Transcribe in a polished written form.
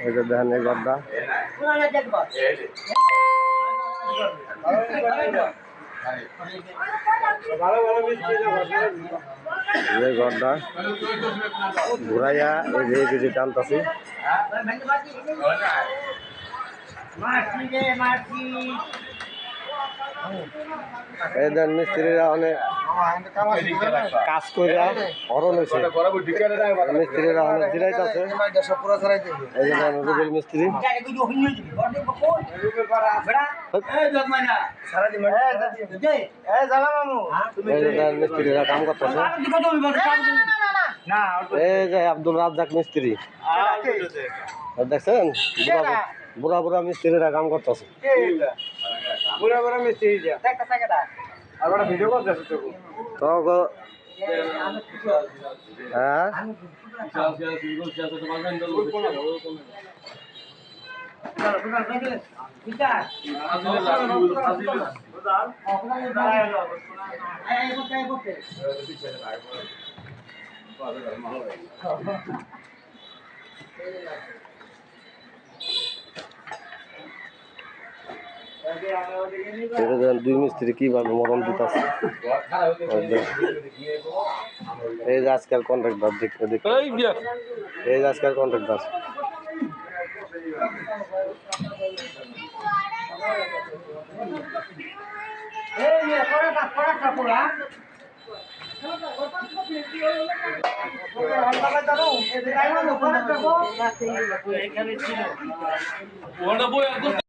এই যে দেখেন এই ঘরটা, এই ঘরটা ঘুরাইয়া এই যে কিছু টানতাছি। এই দেন মিস্ত্রিরা অনেক কাজ করে হরণ হয়েছে, মিস্ত্রিরা অনেক জিরাইতেছে। এই যে দেন রুবেল মিস্ত্রি, এই যে দেন মিস্ত্রিরা কাম করতেছে। এই যে আব্দুল রাজ্জাক মিস্ত্রি দেখছেন, বুড়া বুড়া মিস্ত্রিরা কাম করতেছে। তো হ্যাঁ দুই মিস্ত্রি কিভাবে মরণ দিতেছে। এই যে আজকাল কন্ট্রাক্টর দেখতে দেখতে, এই যে আজকাল কন্ট্রাক্টর